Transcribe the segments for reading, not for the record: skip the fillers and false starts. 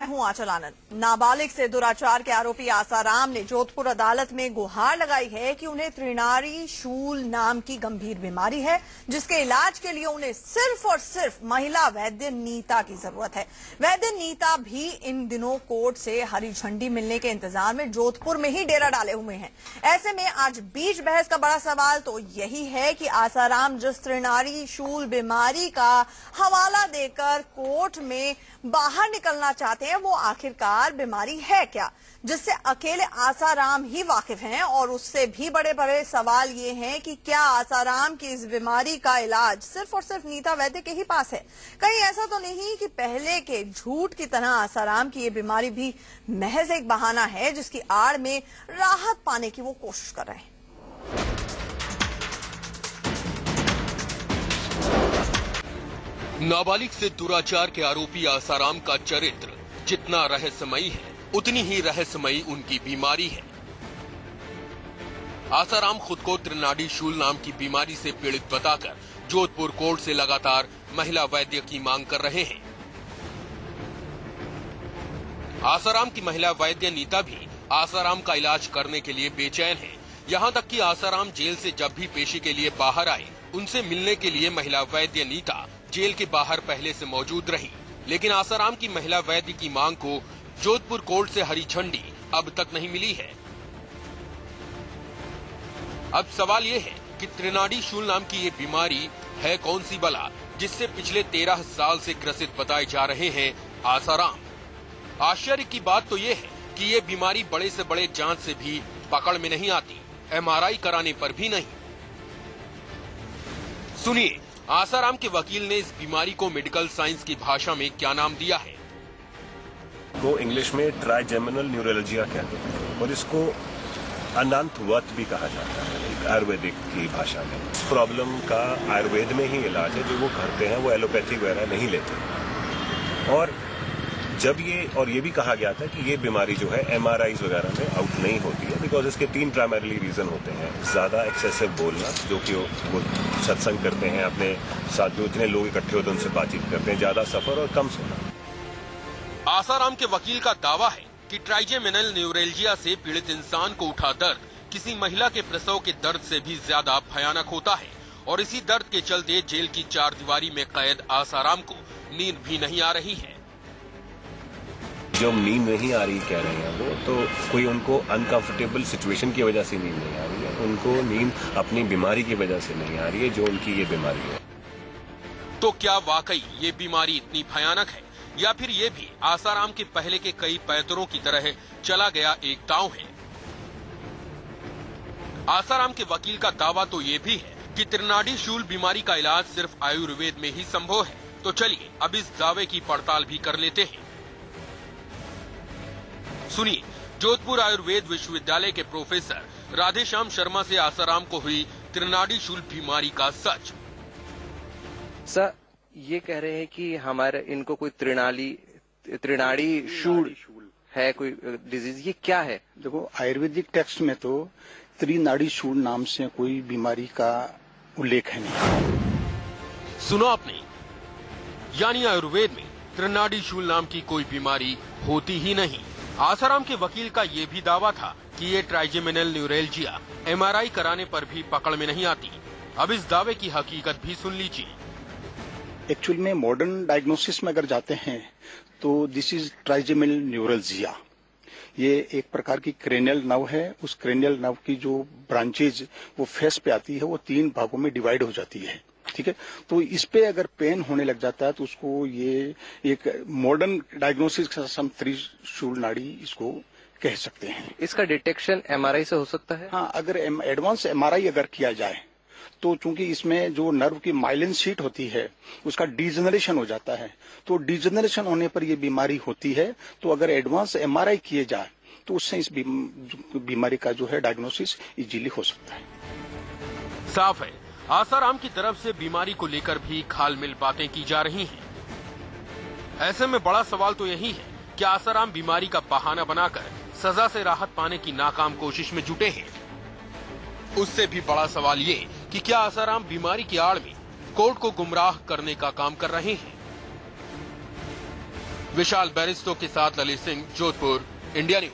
हूं आंचल आनंद। नाबालिग से दुराचार के आरोपी आसाराम ने जोधपुर अदालत में गुहार लगाई है कि उन्हें त्रिनाड़ी शूल नाम की गंभीर बीमारी है, जिसके इलाज के लिए उन्हें सिर्फ और सिर्फ महिला वैद्य नीता की जरूरत है। वैद्य नीता भी इन दिनों कोर्ट से हरी झंडी मिलने के इंतजार में जोधपुर में ही डेरा डाले हुए हैं। ऐसे में आज बीच बहस का बड़ा सवाल तो यही है कि आसाराम जिस त्रिनाड़ी शूल बीमारी का हवाला देकर कोर्ट में बाहर निकलना चाहते हैं, वो आखिरकार बीमारी है क्या, जिससे अकेले आसाराम ही वाकिफ हैं। और उससे भी बड़े बड़े सवाल ये हैं कि क्या आसाराम की इस बीमारी का इलाज सिर्फ और सिर्फ नीता वैद्य के ही पास है। कहीं ऐसा तो नहीं कि पहले के झूठ की तरह आसाराम की ये बीमारी भी महज एक बहाना है, जिसकी आड़ में राहत पाने की वो कोशिश कर रहे हैं। नाबालिग से दुराचार के आरोपी आसाराम का चरित्र जितना रहस्यमयी है, उतनी ही रहस्यमयी उनकी बीमारी है। आसाराम खुद को त्रिनाड़ी शूल नाम की बीमारी से पीड़ित बताकर जोधपुर कोर्ट से लगातार महिला वैद्य की मांग कर रहे हैं। आसाराम की महिला वैद्य नीता भी आसाराम का इलाज करने के लिए बेचैन है। यहाँ तक कि आसाराम जेल से जब भी पेशी के लिए बाहर आए, उनसे मिलने के लिए महिला वैद्य नीता जेल के बाहर पहले से मौजूद रही, लेकिन आसाराम की महिला वैद्य की मांग को जोधपुर कोर्ट से हरी झंडी अब तक नहीं मिली है। अब सवाल ये है कि त्रिनाड़ी शूल नाम की ये बीमारी है कौन सी बला, जिससे पिछले 13 साल से ग्रसित बताए जा रहे हैं आसाराम। आश्चर्य की बात तो ये है कि ये बीमारी बड़े से बड़े जांच से भी पकड़ में नहीं आती, MRI कराने पर भी नहीं। सुनिए आसाराम के वकील ने इस बीमारी को मेडिकल साइंस की भाषा में क्या नाम दिया है। को इंग्लिश में ट्राइजेमिनल न्यूरोलॉजिया कहते हैं और इसको अनंतवत भी कहा जाता है आयुर्वेदिक की भाषा में। इस प्रॉब्लम का आयुर्वेद में ही इलाज है, जो वो करते हैं वो एलोपैथी वगैरह नहीं लेते। और जब ये भी कहा गया था कि ये बीमारी जो है MRIs वगैरह में आउट नहीं होती है, बिकॉज इसके 3 प्राइमरीली रीजन होते हैं। ज्यादा एक्सेसिव बोलना, जो कि वो सत्संग करते हैं, अपने साथ जो इतने लोग इकट्ठे होते हैं उनसे बातचीत करते हैं, ज्यादा सफर और कम सोना। आसाराम के वकील का दावा है कि ट्राइजेमिनल न्यूरोलजिया से पीड़ित इंसान को उठा दर्द किसी महिला के प्रसव के दर्द से भी ज्यादा भयानक होता है, और इसी दर्द के चलते जेल की 4 दीवारी में कैद आसाराम को नींद भी नहीं आ रही है। जो नींद नहीं आ रही कह रहे हैं वो, तो कोई उनको अनकंफर्टेबल सिचुएशन की वजह से नींद नहीं आ रही है, उनको नींद अपनी बीमारी की वजह से नहीं आ रही है, जो उनकी ये बीमारी है। तो क्या वाकई ये बीमारी इतनी भयानक है, या फिर ये भी आसाराम के पहले के कई पैतरों की तरह चला गया एक दांव है। आसाराम के वकील का दावा तो ये भी है कि त्रिनाड़ी शूल बीमारी का इलाज सिर्फ आयुर्वेद में ही संभव है। तो चलिए अब इस दावे की पड़ताल भी कर लेते हैं। सुनिए जोधपुर आयुर्वेद विश्वविद्यालय के प्रोफेसर राधेश्याम शर्मा से आसाराम को हुई त्रिनाड़ी शूल बीमारी का सच। सर ये कह रहे हैं कि हमारे इनको कोई त्रिनाड़ी शूल है, कोई डिजीज, ये क्या है? देखो आयुर्वेदिक टेक्स्ट में तो त्रिनाड़ी शूल नाम से कोई बीमारी का उल्लेख है नहीं। सुनो आपने, यानी आयुर्वेद में त्रिनाड़ी शूल नाम की कोई बीमारी होती ही नहीं। आसाराम के वकील का ये भी दावा था कि ये ट्राइजेमिनल न्यूरोलजिया MRI कराने पर भी पकड़ में नहीं आती। अब इस दावे की हकीकत भी सुन लीजिए। एक्चुअल में मॉडर्न डायग्नोसिस में अगर जाते हैं तो दिस इज ट्राइजेमिनल न्यूरोलजिया। ये एक प्रकार की क्रेनियल नर्व है। उस क्रेनियल नर्व की जो ब्रांचेज वो फेस पे आती है, वो 3 भागों में डिवाइड हो जाती है। ठीक है, तो इस पे अगर पेन होने लग जाता है तो उसको ये एक मॉडर्न डायग्नोसिस का हम त्रिशूल नाड़ी इसको कह सकते हैं। इसका डिटेक्शन MRI से हो सकता है? हाँ, अगर एडवांस MRI अगर किया जाए तो चूंकि इसमें जो नर्व की माइलिन शीट होती है उसका डिजेनरेशन हो जाता है, तो डिजेनरेशन होने पर यह बीमारी होती है। तो अगर एडवांस MRI किए जाए तो उससे इस बीमारी का जो है डायग्नोसिस इजीली हो सकता है। साफ है आसाराम की तरफ से बीमारी को लेकर भी खालमिल बातें की जा रही हैं। ऐसे में बड़ा सवाल तो यही है कि आसाराम बीमारी का बहाना बनाकर सजा से राहत पाने की नाकाम कोशिश में जुटे हैं। उससे भी बड़ा सवाल ये कि क्या आसाराम बीमारी की आड़ में कोर्ट को गुमराह करने का काम कर रहे हैं। विशाल बैरिस्टो के साथ ललित सिंह, जोधपुर, इंडिया न्यूज।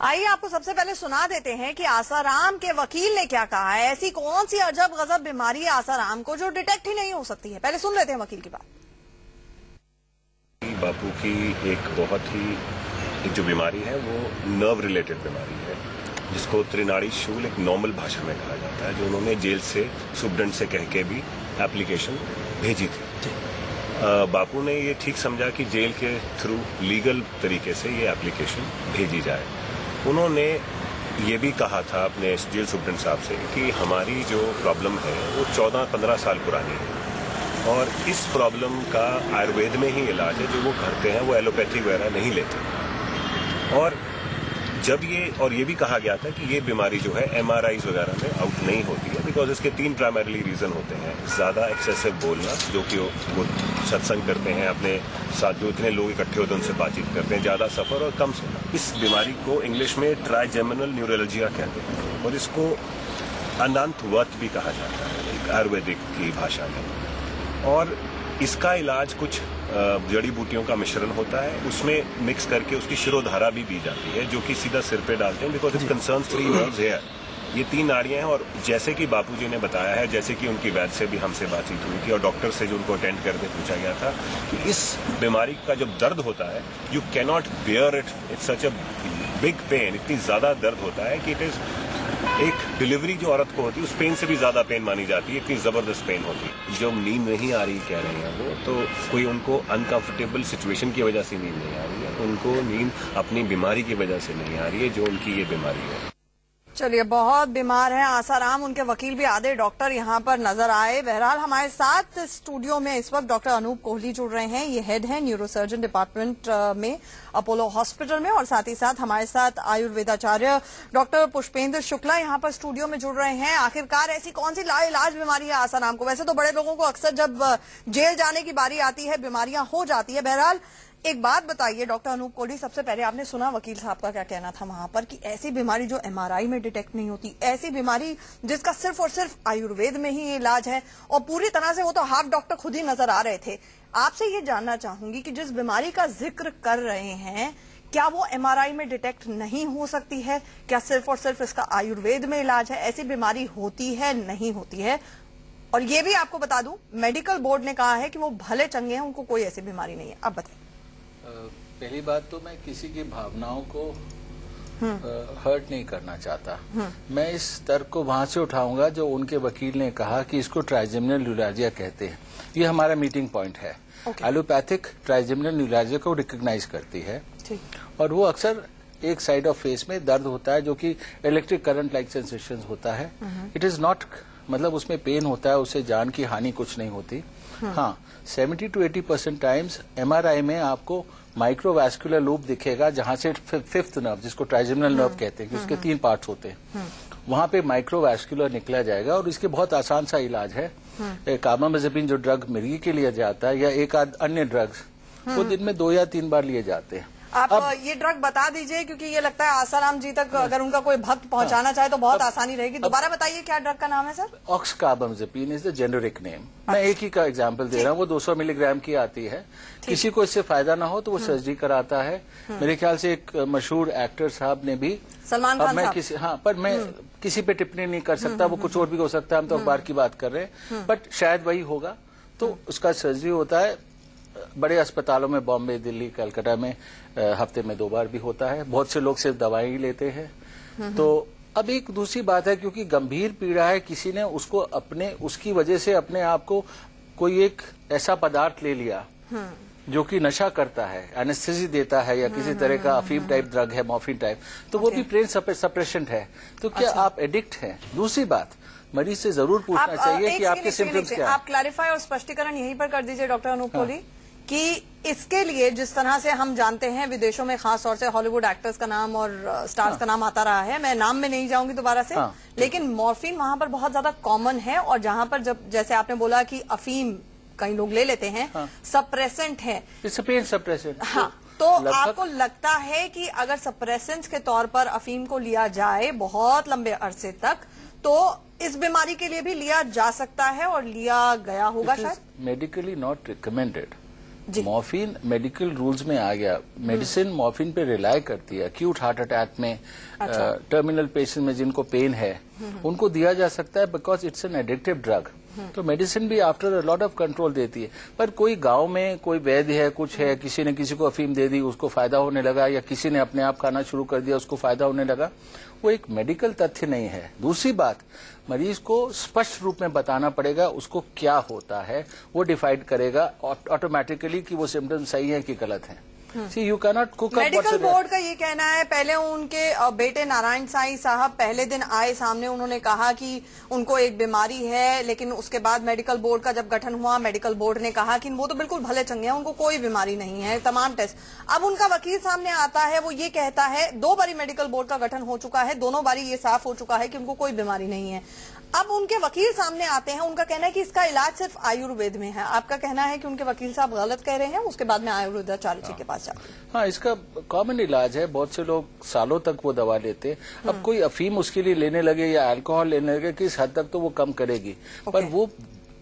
आइए आपको सबसे पहले सुना देते हैं कि आसाराम के वकील ने क्या कहा है। ऐसी कौन सी अजब गजब बीमारी है आसाराम को जो डिटेक्ट ही नहीं हो सकती है। पहले सुन लेते हैं वकील की बात। बापू की एक जो बीमारी है वो नर्व रिलेटेड बीमारी है, जिसको त्रिनाड़ी शूल एक नॉर्मल भाषा में कहा जाता है, जो उन्होंने जेल से सुप्रीटेंडेंट से कह के भी एप्लीकेशन भेजी थी। बापू ने ये ठीक समझा कि जेल के थ्रू लीगल तरीके से ये एप्लीकेशन भेजी जाए। उन्होंने ये भी कहा था अपने जेल सुप्रीटेंडेंट साहब से कि हमारी जो प्रॉब्लम है वो 14-15 साल पुरानी है और इस प्रॉब्लम का आयुर्वेद में ही इलाज है। जो वो करते हैं वो एलोपैथी वगैरह नहीं लेते। और ये भी कहा गया था कि ये बीमारी जो है MRIs वगैरह में आउट नहीं होती है, बिकॉज इसके 3 प्राइमरीली रीजन होते हैं। ज्यादा एक्सेसिव बोलना, जो कि वो सत्संग करते हैं, अपने साथ जो इतने लोग इकट्ठे होते हैं उनसे बातचीत करते हैं, ज्यादा सफर और कम सोना। इस बीमारी को इंग्लिश में ट्राइजेमिनल न्यूरोलॉजिया कहते हैं और इसको अनंतवत भी कहा जाता है आयुर्वेदिक की भाषा में। और इसका इलाज कुछ जड़ी बूटियों का मिश्रण होता है, उसमें मिक्स करके उसकी शिरोधारा भी दी जाती है, जो कि सीधा सिर पे डालते हैं, because it concerns 3 nerves here. ये 3 नाड़ियां हैं और जैसे कि बापूजी ने बताया है, जैसे कि उनकी वैद्य से भी हमसे बातचीत हुई थी और डॉक्टर से जो उनको अटेंड करके पूछा गया था कि इस बीमारी का जब दर्द होता है, you cannot bear it, it's such a big pain, इतनी ज्यादा दर्द होता है कि इट इज एक डिलीवरी जो औरत को होती है उस पेन से भी ज्यादा पेन मानी जाती है, इतनी जबरदस्त पेन होती है। जब नींद नहीं आ रही कह रहे हैं वो, तो कोई उनको अनकंफर्टेबल सिचुएशन की वजह से नींद नहीं आ रही है, उनको नींद अपनी बीमारी की वजह से नहीं आ रही है, जो उनकी ये बीमारी है। चलिए, बहुत बीमार है आसाराम। उनके वकील भी आधे डॉक्टर यहाँ पर नजर आए। बहरहाल हमारे साथ स्टूडियो में इस वक्त डॉक्टर अनूप कोहली जुड़ रहे हैं। ये हेड है न्यूरोसर्जन डिपार्टमेंट में अपोलो हॉस्पिटल में, और साथ ही साथ हमारे साथ आयुर्वेदाचार्य डॉक्टर पुष्पेंद्र शुक्ला यहाँ पर स्टूडियो में जुड़ रहे हैं। आखिरकार ऐसी कौन सी लाइलाज बीमारी है आसाराम को? वैसे तो बड़े लोगों को अक्सर जब जेल जाने की बारी आती है बीमारियां हो जाती है। बहरहाल एक बात बताइए डॉक्टर अनूप कोहली, सबसे पहले आपने सुना वकील साहब का क्या कहना था वहां पर कि ऐसी बीमारी जो MRI में डिटेक्ट नहीं होती, ऐसी बीमारी जिसका सिर्फ और सिर्फ आयुर्वेद में ही इलाज है, और पूरी तरह से वो तो हाफ डॉक्टर खुद ही नजर आ रहे थे। आपसे ये जानना चाहूंगी कि जिस बीमारी का जिक्र कर रहे हैं, क्या वो MRI में डिटेक्ट नहीं हो सकती है? क्या सिर्फ और सिर्फ इसका आयुर्वेद में इलाज है? ऐसी बीमारी होती है, नहीं होती है? और ये भी आपको बता दूं, मेडिकल बोर्ड ने कहा है कि वो भले चंगे हैं, उनको कोई ऐसी बीमारी नहीं है। अब बताइए। पहली बात तो मैं किसी की भावनाओं को हर्ट नहीं करना चाहता। मैं इस तर्क को वहां से उठाऊंगा जो उनके वकील ने कहा कि इसको ट्राइजेमिनल न्यूरोलॉजिया कहते हैं। ये हमारा मीटिंग पॉइंट है। एलोपैथिक ट्राइजेमिनल न्यूरोलॉजिया को रिकॉग्नाइज करती है और वो अक्सर एक साइड ऑफ फेस में दर्द होता है जो कि इलेक्ट्रिक करंट लाइक सेंसेशन होता है। इट इज नॉट, मतलब उसमें पेन होता है, उससे जान की हानि कुछ नहीं होती। हाँ, 70 to 80% टाइम्स MRI में आपको माइक्रोवैस्कुलर लूप दिखेगा, जहां से 5th नर्व, जिसको ट्राइजेमिनल नर्व कहते हैं, कि उसके 3 पार्ट्स होते हैं, वहां पे माइक्रोवैस्कुलर निकला जाएगा। और इसके बहुत आसान सा इलाज है। कार्बामेज़ेपिन जो ड्रग मिर्गी के लिए जाता है, या एक आध अन्य ड्रग्स, वो दिन में 2 या 3 बार लिए जाते हैं। आप ये ड्रग बता दीजिए, क्योंकि ये लगता है आसाराम जी तक अगर उनका कोई भक्त पहुंचाना चाहे तो बहुत आसानी रहेगी। दोबारा बताइए क्या ड्रग का नाम है sir? Oxcarbazepine is the generic name. मैं एक ही का एग्जांपल दे रहा हूँ। वो 200 मिलीग्राम की आती है। किसी को इससे फायदा ना हो तो वो सर्जरी कराता है। मेरे ख्याल से एक मशहूर एक्टर साहब ने भी, सलमान खान साहब, पर मैं किसी पे टिप्पणी नहीं कर सकता, वो कुछ और भी हो सकता है, हम तो अखबार की बात कर रहे हैं, बट शायद वही होगा। तो उसका सर्जरी होता है बड़े अस्पतालों में, बॉम्बे, दिल्ली, कलकत्ता में हफ्ते में 2 बार भी होता है। बहुत से लोग सिर्फ दवाई ही लेते हैं। तो अब एक दूसरी बात है, क्योंकि गंभीर पीड़ा है, किसी ने उसको उसकी वजह से अपने आप को कोई एक ऐसा पदार्थ ले लिया जो कि नशा करता है, एनेस्थेसी देता है, या किसी तरह का अफीम टाइप ड्रग है, मॉर्फिन टाइप, तो वो भी ब्रेन सप्रेशेंट है। तो क्या आप एडिक्ट हैं? दूसरी बात, मरीज से जरूर पूछना चाहिए कि आपके सिम्टम्स क्या हैं। आप क्लैरिफाई और स्पष्टीकरण यहीं पर कर दीजिए डॉक्टर अनूप कोहली, कि इसके लिए जिस तरह से हम जानते हैं विदेशों में खास तौर से हॉलीवुड एक्टर्स का नाम और स्टार्स का नाम आता रहा है, मैं नाम में नहीं जाऊंगी दोबारा से, लेकिन मॉर्फिन वहां पर बहुत ज्यादा कॉमन है। और जहां पर जब, जैसे आपने बोला कि अफीम कई लोग ले लेते हैं, सप्रेसेंट है, सप्रेसेंट। हाँ, तो आपको लगता है कि अगर सप्रेसेंट्स के तौर पर अफीम को लिया जाए बहुत लंबे अरसे तक, तो इस बीमारी के लिए भी लिया जा सकता है और लिया गया होगा शायद। Medically not recommended. Morphine medical rules में आ गया। मेडिसिन मॉर्फिन पे रिलाय करती है। एक्यूट हार्ट अटैक में, टर्मिनल पेशेंट में जिनको पेन है उनको दिया जा सकता है, because it's an addictive drug. तो मेडिसिन भी after a lot of control देती है। पर कोई गांव में कोई वैद्य है, कुछ है, किसी ने किसी को अफीम दे दी, उसको फायदा होने लगा, या किसी ने अपने आप खाना शुरू कर दिया, उसको फायदा होने लगा, वो एक मेडिकल तथ्य नहीं है। दूसरी बात, मरीज को स्पष्ट रूप में बताना पड़ेगा उसको क्या होता है, वो डिसाइड करेगा ऑटोमेटिकली कि वो सिम्टम सही है कि गलत है। See, you cannot cook up medical board का ये कहना है, पहले उनके बेटे नारायण साईं साहब पहले दिन आए सामने, उन्होंने कहा कि उनको एक बीमारी है, लेकिन उसके बाद मेडिकल बोर्ड का जब गठन हुआ, मेडिकल बोर्ड ने कहा कि वो तो बिल्कुल भले चंगे हैं, उनको कोई बीमारी नहीं है, तमाम टेस्ट। अब उनका वकील सामने आता है, वो ये कहता है 2 बारी मेडिकल बोर्ड का गठन हो चुका है, दोनों बारी ये साफ हो चुका है कि उनको कोई बीमारी नहीं है। अब उनके वकील सामने आते हैं, उनका कहना है कि इसका इलाज सिर्फ आयुर्वेद में है। आपका कहना है कि उनके वकील साहब गलत कह रहे हैं, उसके बाद में आयुर्वेदाचार्य जी के पास जाते हैं। हाँ, इसका कॉमन इलाज है। बहुत से लोग सालों तक वो दवा लेते। अब कोई अफीम उसके लिए लेने लगे या अल्कोहल लेने लगे, किस हद तक तो वो कम करेगी, पर वो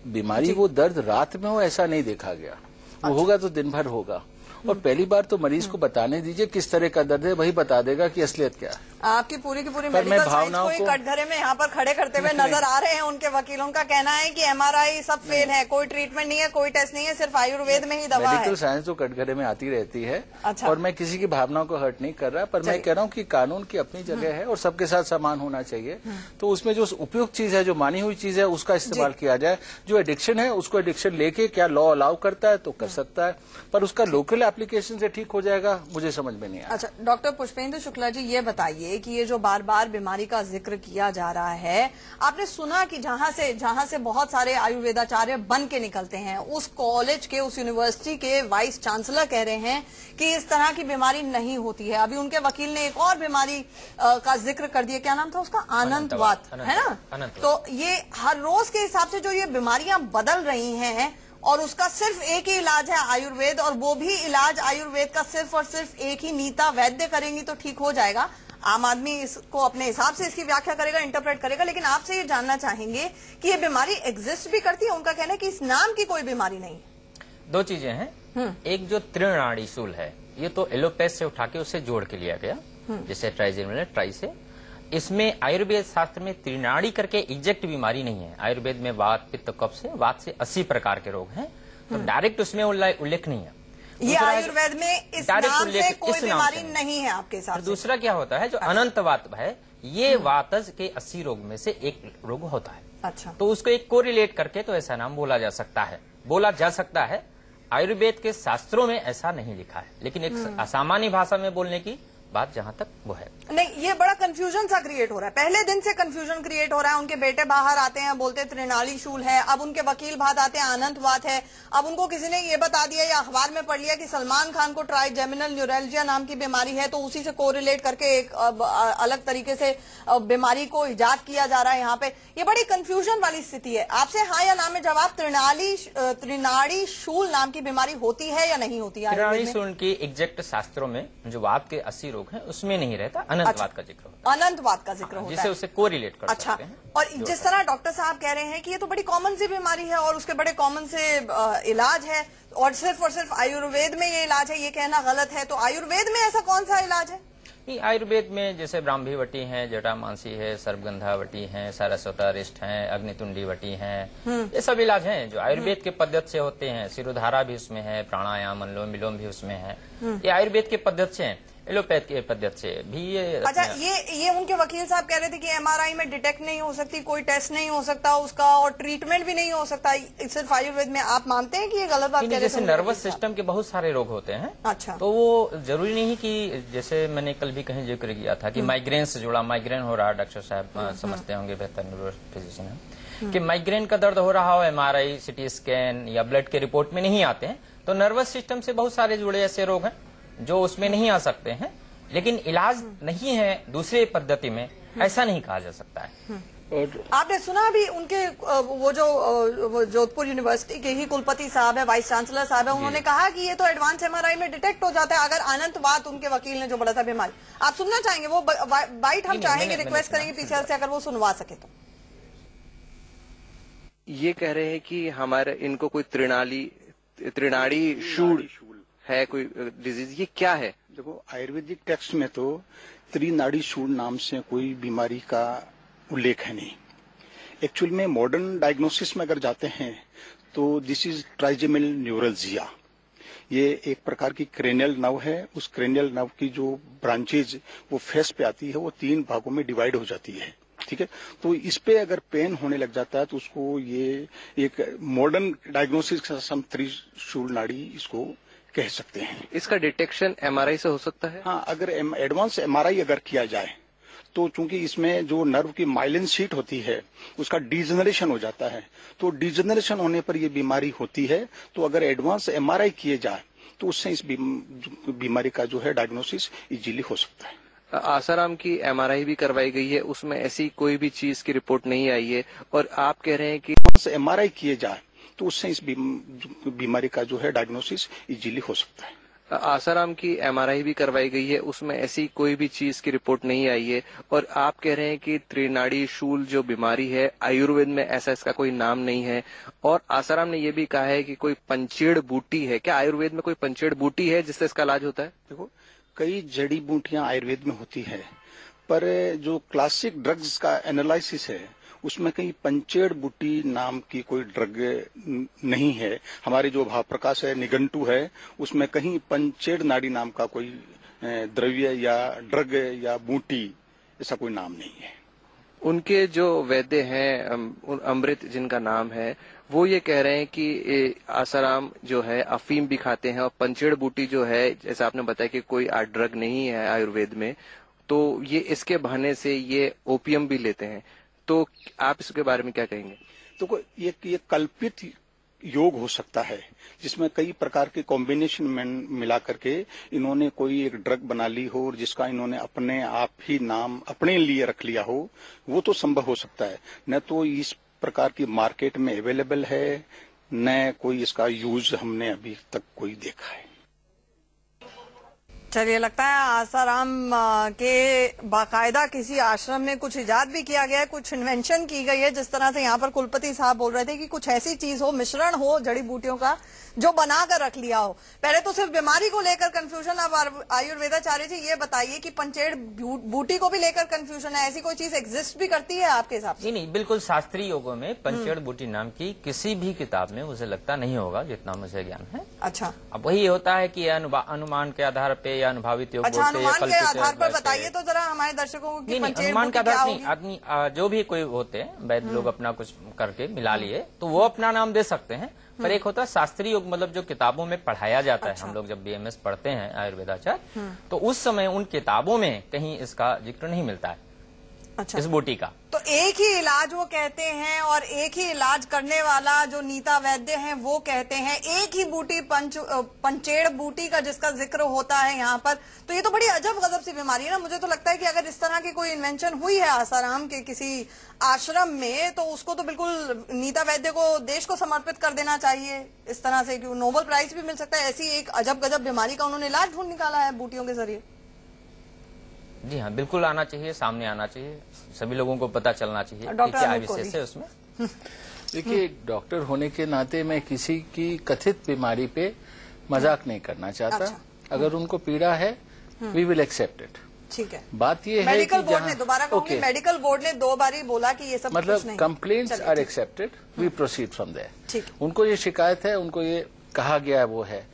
बीमारी, वो दर्द रात में हो ऐसा नहीं देखा गया। वो होगा तो दिन भर होगा। और पहली बार तो मरीज को बताने दीजिए किस तरह का दर्द है, वही बता देगा कि असलियत क्या है। आपकी पूरी की पूरी मेडिकल साइंस को कटघरे में यहाँ पर खड़े करते हुए नजर आ रहे हैं उनके वकीलों का कहना है कि एमआरआई सब फेल है, कोई ट्रीटमेंट नहीं है, कोई टेस्ट नहीं है, सिर्फ आयुर्वेद में ही दवा है। मेडिकल साइंस तो कटघरे में आती रहती है। अच्छा। और मैं किसी की भावनाओं को हर्ट नहीं कर रहा, पर मैं कह रहा हूँ कि कानून की अपनी जगह है और सबके साथ समान होना चाहिए। तो उसमें जो उपयुक्त चीज है, जो मानी हुई चीज है, उसका इस्तेमाल किया जाए। जो एडिक्शन है उसको एडिक्शन लेके क्या लॉ अलाउ करता है तो कर सकता है, पर उसका लोकल एप्लीकेशन से ठीक हो जाएगा, मुझे समझ में नहीं आया। अच्छा, डॉक्टर पुष्पेंद्र शुक्ला जी, ये बताइए कि ये जो बार बार बीमारी का जिक्र किया जा रहा है, आपने सुना कि जहां से बहुत सारे आयुर्वेदाचार्य बन के निकलते हैं, उस कॉलेज के, उस यूनिवर्सिटी के वाइस चांसलर कह रहे हैं कि इस तरह की बीमारी नहीं होती है। अभी उनके वकील ने एक और बीमारी का जिक्र कर दिया, क्या नाम था उसका, अनंतवात, है ना। तो ये हर रोज के हिसाब से जो ये बीमारियां बदल रही हैं, और उसका सिर्फ एक ही इलाज है आयुर्वेद, और वो भी इलाज आयुर्वेद का सिर्फ और सिर्फ एक ही नीता वैद्य करेंगी तो ठीक हो जाएगा। आम आदमी इसको अपने हिसाब से इसकी व्याख्या करेगा, इंटरप्रेट करेगा, लेकिन आपसे ये जानना चाहेंगे कि ये बीमारी एग्जिस्ट भी करती है। उनका कहना है कि इस नाम की कोई बीमारी नहीं। 2 चीजें हैं। एक जो तृणाड़ी शूल है, ये तो एलोपैथ से उठा के उसे जोड़ के लिया गया, जैसे ट्राइजेमिनल ट्राई से। इसमें आयुर्वेद शास्त्र में त्रिनाड़ी करके एग्जैक्ट बीमारी नहीं है। आयुर्वेद में वात, पित्त, कफ से, वात से 80 प्रकार के रोग हैं, तो डायरेक्ट उसमें उल्लेख नहीं है। ये आयुर्वेद में इस नाम से कोई बीमारी नहीं है आपके हिसाब से। दूसरा क्या होता है, जो अनंतवात है, ये वातज के 80 रोग में से एक रोग होता है। अच्छा, तो उसको एक कोरिलेट करके तो ऐसा नाम बोला जा सकता है। आयुर्वेद के शास्त्रों में ऐसा नहीं लिखा है, लेकिन एक असामान्य भाषा में बोलने की बात जहां तक वो है। नहीं, ये बड़ा कंफ्यूजन सा क्रिएट हो रहा है, पहले दिन से कंफ्यूजन क्रिएट हो रहा है। उनके बेटे बाहर आते हैं, बोलते त्रिनाली शूल है, अब उनके वकील बाहर आते हैं अनंतवात है। अब उनको किसी ने ये बता दिया या अखबार में पढ़ लिया कि सलमान खान को ट्राइजेमिनल न्यूरैल्जिया नाम की बीमारी है, तो उसी से कोरिलेट करके एक अलग तरीके से बीमारी को इजाद किया जा रहा है। यहाँ पे ये बड़ी कंफ्यूजन वाली स्थिति है। आपसे हाँ या ना में जवाब, त्रिनाड़ी शूल नाम की बीमारी होती है या नहीं होती है? त्रिनाड़ी शूल की एग्जैक्ट शास्त्रों में जो वात के 80 रोग है उसमें नहीं रहता, अनंतवात का जिक्र होता है। अनंतवात का जिक्र होता है, जिसे उसे कोरिलेट कर अच्छा सकते हैं। और जिस तरह डॉक्टर साहब कह रहे हैं कि ये तो बड़ी कॉमन सी बीमारी है और उसके बड़े कॉमन से इलाज है, और सिर्फ आयुर्वेद में ये इलाज है, ये कहना गलत है। तो आयुर्वेद में ऐसा कौन सा इलाज है? आयुर्वेद में जैसे ब्राह्मी वटी है, जटामांसी है, सर्वगंधा वटी है, सारस्वतारिष्ट है, अग्नितुंडी वटी है, ये सब इलाज हैं जो आयुर्वेद के पद्धति से होते हैं। सिरोधारा भी उसमें है, प्राणायाम, अनुलोम विलोम भी उसमें है। ये आयुर्वेद के पद्धति से, एलोपैथ के पद्धति से भी ये। अच्छा, ये उनके वकील साहब कह रहे थे कि एमआरआई में डिटेक्ट नहीं हो सकती, कोई टेस्ट नहीं हो सकता उसका, और ट्रीटमेंट भी नहीं हो सकता सिर्फ आयुर्वेद में। आप मानते हैं कि ये गलत बात कह रहे थे? जैसे नर्वस सिस्टम के बहुत सारे रोग होते हैं। अच्छा, तो वो जरूरी नहीं कि, जैसे मैंने कल भी कहीं जिक्र किया था कि माइग्रेन से जुड़ा, माइग्रेन हो रहा है, डॉक्टर साहब समझते होंगे, बेहतर न्यूरो फिजिशियन है, कि माइग्रेन का दर्द हो रहा हो, एमआरआई, सिटी स्कैन या ब्लड के रिपोर्ट में नहीं आते हैं, तो नर्वस सिस्टम से बहुत सारे जुड़े ऐसे रोग हैं जो उसमें नहीं आ सकते हैं, लेकिन इलाज नहीं है दूसरे पद्धति में, ऐसा नहीं कहा जा सकता है। और आपने सुना भी उनके वो जो जोधपुर यूनिवर्सिटी के ही कुलपति साहब है, वाइस चांसलर साहब है, उन्होंने कहा कि ये तो एडवांस एमआरआई में डिटेक्ट हो जाता है अगर अनंतवात उनके वकील ने जो बड़ा था बीमारी। आप सुनना चाहेंगे वो बाइट? हम चाहेंगे, रिक्वेस्ट करेंगे पीछे से अगर वो सुनवा सके तो। ये कह रहे हैं कि हमारे इनको कोई त्रिनाड़ी शूल है कोई डिजीज, ये क्या है? देखो, आयुर्वेदिक टेक्स्ट में तो त्रिनाड़ी शूल नाम से कोई बीमारी का उल्लेख है नहीं। एक्चुअल में मॉडर्न डायग्नोसिस में अगर जाते हैं तो दिस इज ट्राइजेमिनल न्यूरल्जिया। ये एक प्रकार की क्रेनियल नर्व है। उस क्रेनियल नर्व की जो ब्रांचेज वो फेस पे आती है वो 3 भागों में डिवाइड हो जाती है। ठीक है, तो इस पे अगर पेन होने लग जाता है तो उसको ये एक मॉडर्न डायग्नोसिस का सम त्रिशूल नाड़ी इसको कह सकते हैं। इसका डिटेक्शन एमआरआई से हो सकता है? हाँ, अगर एडवांस एमआरआई अगर किया जाए तो चूंकि इसमें जो नर्व की माइलिन शीट होती है उसका डिजेनरेशन हो जाता है, तो डिजेनरेशन होने पर यह बीमारी होती है। तो अगर एडवांस एमआरआई किए जाए तो उससे इस बीमारी का जो है डायग्नोसिस इजीली हो सकता है। आसाराम की एमआरआई भी करवाई गई है, उसमें ऐसी कोई भी चीज की रिपोर्ट नहीं आई है, और आप कह रहे हैं कि एमआरआई किए जाए तो उससे इस बीमारी का जो है डायग्नोसिस इजीली हो सकता है। आसाराम की एमआरआई भी करवाई गई है, उसमें ऐसी कोई भी चीज की रिपोर्ट नहीं आई है, और आप कह रहे हैं कि त्रिनाड़ी शूल जो बीमारी है आयुर्वेद में ऐसा इसका कोई नाम नहीं है, और आसाराम ने यह भी कहा है कि कोई पंचेड़ बूटी है। क्या आयुर्वेद में कोई पंचेड़ बूटी है जिससे इसका इलाज होता है? देखो, कई जड़ी बूटियां आयुर्वेद में होती है, पर जो क्लासिक ड्रग्स का एनालिसिस है उसमें कहीं पंचेड़ बूटी नाम की कोई ड्रग नहीं है। हमारे जो भाव प्रकाश है निघंटू है उसमें कहीं पंचेड़ नाड़ी नाम का कोई द्रव्य या ड्रग या बूटी ऐसा कोई नाम नहीं है। उनके जो वैद्य हैं अमृत जिनका नाम है, वो ये कह रहे हैं कि आसाराम जो है अफीम भी खाते हैं, और पंचेड़ बूटी जो है जैसा आपने बताया कि कोई ड्रग नहीं है आयुर्वेद में, तो ये इसके बहाने से ये ओपियम भी लेते हैं। तो आप इसके बारे में क्या कहेंगे? तो ये कल्पित योग हो सकता है जिसमें कई प्रकार के कॉम्बिनेशन में मिला करके इन्होंने कोई एक ड्रग बना ली हो और जिसका इन्होंने अपने आप ही नाम अपने लिए रख लिया हो, वो तो संभव हो सकता है। न तो इस प्रकार की मार्केट में अवेलेबल है, न कोई इसका यूज हमने अभी तक कोई देखा है। चलिए, लगता है आसाराम के बाकायदा किसी आश्रम में कुछ इजाद भी किया गया है, कुछ इन्वेंशन की गई है। जिस तरह से यहाँ पर कुलपति साहब बोल रहे थे कि कुछ ऐसी चीज हो, मिश्रण हो जड़ी बूटियों का जो बनाकर रख लिया हो। पहले तो सिर्फ बीमारी को लेकर कंफ्यूजन, अब आयुर्वेदाचार्य जी ये बताइए कि पंचेड़ बूटी को भी लेकर कंफ्यूजन है, ऐसी कोई चीज एग्जिस्ट भी करती है आपके हिसाब से? नहीं, बिल्कुल शास्त्रीय योगों में पंचेड़ बूटी नाम की किसी भी किताब में मुझे लगता नहीं होगा, जितना मुझे ज्ञान है। अच्छा, अब वही होता है कि अनुमान के आधार पे या अनुभावित योग। अच्छा, अनुमान के आधार पर बताइए तो जरा हमारे दर्शकों को कि पंचेड़ बूटी क्या होगी? आदमी जो भी कोई होते हैं वैद्य लोग अपना कुछ करके मिला लिए तो वो अपना नाम दे सकते हैं, पर एक होता है शास्त्रीय योग, मतलब जो किताबों में पढ़ाया जाता है। हम लोग जब बीएमएस पढ़ते हैं आयुर्वेदाचार, तो उस समय उन किताबों में कहीं इसका जिक्र नहीं मिलता है। अच्छा, इस बूटी का तो एक ही इलाज वो कहते हैं और एक ही इलाज करने वाला जो नीता वैद्य हैं वो कहते हैं एक ही बूटी पंचेड़ बूटी का जिसका जिक्र होता है यहाँ पर। तो ये तो बड़ी अजब गजब सी बीमारी है ना। मुझे तो लगता है कि अगर इस तरह की कोई इन्वेंशन हुई है आसाराम के किसी आश्रम में तो उसको तो बिल्कुल नीता वैद्य को, देश को समर्पित कर देना चाहिए इस तरह से, कि नोबेल प्राइज भी मिल सकता है। ऐसी एक अजब गजब बीमारी का उन्होंने इलाज ढूंढ निकाला है बूटियों के जरिए। जी हाँ, बिल्कुल आना चाहिए, सामने आना चाहिए, सभी लोगों को पता चलना चाहिए कि क्या विशेष है उसमें। देखिए, एक डॉक्टर होने के नाते मैं किसी की कथित बीमारी पे मजाक नहीं करना चाहता। अच्छा। अगर उनको पीड़ा है वी विल एक्सेप्ट इट। ठीक है, बात ये है मेडिकल कि बोर्ड ने, दोबारा कहूंगी, मेडिकल बोर्ड ने 2 बार बोला कि ये सब मतलब complaints are accepted, we proceed from there. ठीक, उनको ये शिकायत है, उनको ये कहा गया है, वो है।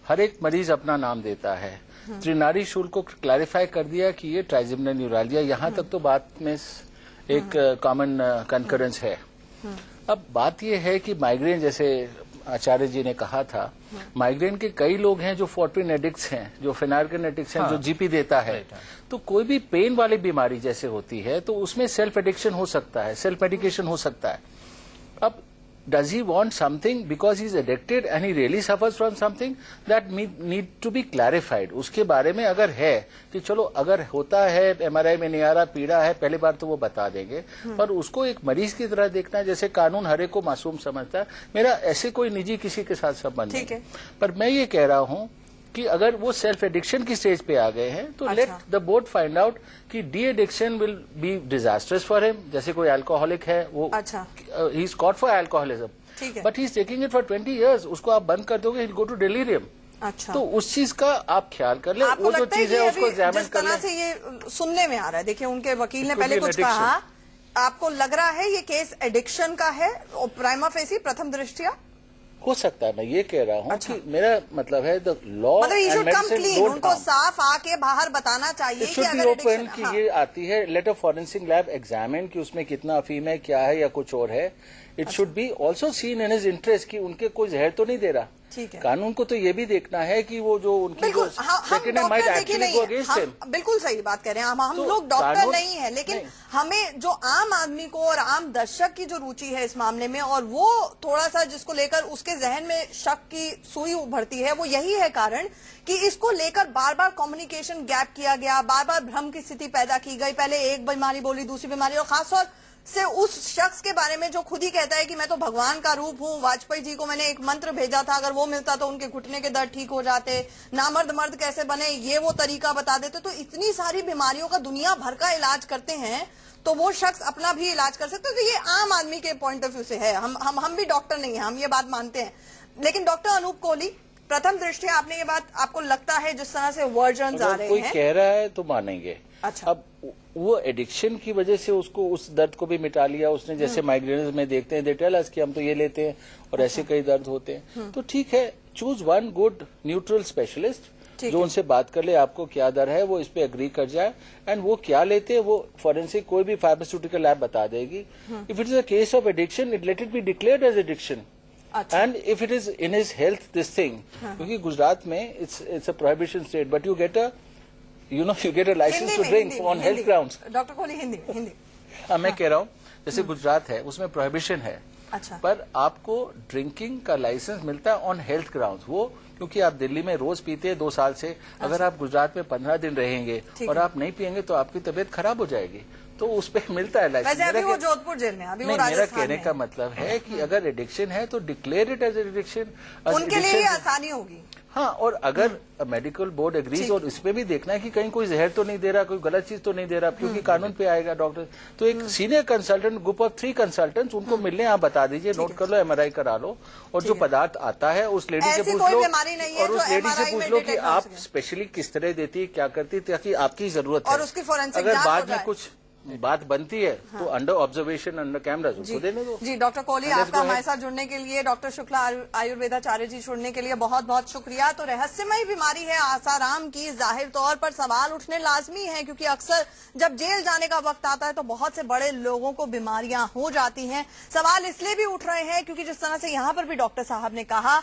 हर एक मरीज अपना नाम देता है। त्रिनाड़ी शूल को क्लैरिफाई कर दिया कि ये ट्राइजेमिनल न्यूरालिया, यहाँ तक तो बात में एक कॉमन कंकरेंस है। अब बात ये है कि माइग्रेन, जैसे आचार्य जी ने कहा था, माइग्रेन के कई लोग हैं जो फोर्पिन एडिक्ट्स हैं, जो फेनार्किन एडिक्ट्स हैं, जो जीपी देता है। तो कोई भी पेन वाली बीमारी जैसे होती है तो उसमें सेल्फ एडिक्शन हो सकता है, सेल्फ मेडिकेशन हो सकता है। अब does he want something because he is addicted and he really suffers from something? That need to be clarified. उसके बारे में अगर है कि चलो अगर होता है, एमआरआई में नहीं आ रहा, पीड़ा है, पहली बार तो वो बता देंगे, पर उसको एक मरीज की तरह देखना है, जैसे कानून हर एक को मासूम समझता है। मेरा ऐसे कोई निजी किसी के साथ संबंध नहीं है, पर मैं ये कह रहा हूँ कि अगर वो सेल्फ एडिक्शन की स्टेज पे आ गए हैं तो let the board find out कि the addiction will be disasters for him. जैसे कोई अल्कोहलिक है, वो he is caught for alcoholism, but he is taking it for 20 years, उसको आप बंद कर दोगे, ही गो टू डिलीरियम। तो उस चीज का आप ख्याल कर ले, वो जो चीज है उसको एग्जामिन कर ले। जिस तरह से ये सुनने में आ रहा है, देखिए उनके वकील ने पहले कुछ कहा, आपको लग रहा है ये केस एडिक्शन का है प्राइमा फेसी प्रथम दृष्टया? हो सकता है, मैं ये कह रहा हूँ कि मेरा मतलब है द लॉ एंड मेडिसिन, उनको साफ आके बाहर बताना चाहिए कि अगर ओपन की ये आती है, लेट अ फॉरेंसिक लैब एग्जामिन कि उसमें कितना अफीम है, क्या है या कुछ और है। It should be also seen in his interest कि उनके कोई जहर तो नहीं दे रहा। कानून को तो ये भी देखना है कि वो जो उनकी बिल्कुल सही बात कह रहे हैं, हम लोग डॉक्टर नहीं है, लेकिन हमें जो आम आदमी को और आम दर्शक की जो रुचि है इस मामले में, और वो थोड़ा सा जिसको लेकर उसके जहन में शक की सुई उभरती है, वो यही है कारण कि इसको लेकर बार बार कम्युनिकेशन गैप किया गया, बार बार भ्रम की स्थिति पैदा की गई। पहले एक बीमारी बोली, दूसरी बीमारी, और खासतौर से उस शख्स के बारे में जो खुद ही कहता है कि मैं तो भगवान का रूप हूँ, वाजपेयी जी को मैंने एक मंत्र भेजा था, अगर वो मिलता तो उनके घुटने के दर्द ठीक हो जाते, नामर्द मर्द कैसे बने ये वो तरीका बता देते। तो इतनी सारी बीमारियों का दुनिया भर का इलाज करते हैं, तो वो शख्स अपना भी इलाज कर सकते हैं। तो ये आम आदमी के पॉइंट ऑफ व्यू से है, हम भी डॉक्टर नहीं है, हम ये बात मानते हैं। लेकिन डॉक्टर अनूप कोहली, प्रथम दृष्टया आपने ये बात, आपको लगता है जिस तरह से वर्जन आ रहे हैं, कोई कह रहा है तो मानेंगे। अब वो एडिक्शन की वजह से उसको उस दर्द को भी मिटा लिया उसने, जैसे माइग्रेन में देखते हैं, दे टेल अस कि हम तो ये लेते हैं और ऐसे कई दर्द होते हैं। तो ठीक है, choose one good neutral specialist जो उनसे बात कर ले, आपको क्या दर है वो इस पे एग्री कर जाए, एंड वो क्या लेते हैं वो फॉरेंसिक कोई भी फार्मास्यूटिकल लैब बता देगी। If it is a case of addiction, it let it be declared as addiction, and if it is in his health this thing, क्योंकि गुजरात में it's a prohibition state, but you get a license to drink on health grounds. Doctor Kohli Hindi मैं कह रहा हूँ जैसे गुजरात है उसमें prohibition है, पर आपको ड्रिंकिंग का लाइसेंस मिलता है ऑन हेल्थ ग्राउंड्स। वो क्योंकि आप दिल्ली में रोज पीते हैं 2 साल से, अगर आप गुजरात में 15 दिन रहेंगे और आप नहीं पियेंगे तो आपकी तबीयत खराब हो जाएगी, तो उस पे मिलता है लाइसेंस। अभी वो जोधपुर जेल में, अभी नहीं, मेरा कहने का मतलब है कि अगर एडिक्शन है तो डिक्लेयर इट एज एडिक्शन, उनके लिए भी आसानी होगी। हाँ, और अगर मेडिकल बोर्ड एग्रीज, और इसमें भी देखना है कि कहीं कोई जहर तो नहीं दे रहा, कोई गलत चीज तो नहीं दे रहा, क्योंकि कानून पे आएगा डॉक्टर। तो एक senior consultant, group of 3 consultants, उनको मिलने आप बता दीजिए, नोट कर लो, एमआरआई करा लो, और जो पदार्थ आता है उस लेडी से पूछ लो, और उस लेडी से पूछ लो कि आप स्पेशली किस तरह देती है, क्या करती है, ताकि आपकी जरूरत है, और उसकी फॉरेंसिक अगर बाद में कुछ बात बनती है तो अंडर ऑब्जर्वेशन, अंडर कैमराज उसको देने दो। जी डॉक्टर कोहली, आपका हमारे साथ जुड़ने के लिए, डॉक्टर शुक्ला आयुर्वेदाचार्य जी जुड़ने के लिए बहुत बहुत शुक्रिया। तो रहस्यमय बीमारी है आसाराम की, जाहिर तौर पर सवाल उठने लाजमी है, क्योंकि अक्सर जब जेल जाने का वक्त आता है तो बहुत से बड़े लोगों को बीमारियां हो जाती हैं। सवाल इसलिए भी उठ रहे हैं क्योंकि जिस तरह से यहाँ पर भी डॉक्टर साहब ने कहा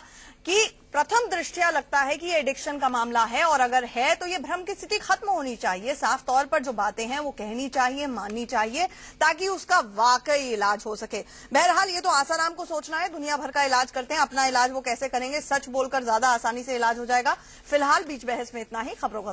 कि प्रथम दृष्टया लगता है कि ये एडिक्शन का मामला है, और अगर है तो ये भ्रम की स्थिति खत्म होनी चाहिए। साफ तौर पर जो बातें हैं वो कहनी चाहिए, माननी चाहिए, ताकि उसका वाकई इलाज हो सके। बहरहाल ये तो आसाराम को सोचना है, दुनिया भर का इलाज करते हैं, अपना इलाज वो कैसे करेंगे, सच बोलकर ज्यादा आसानी से इलाज हो जाएगा। फिलहाल बीच बहस में इतना ही। खबरों का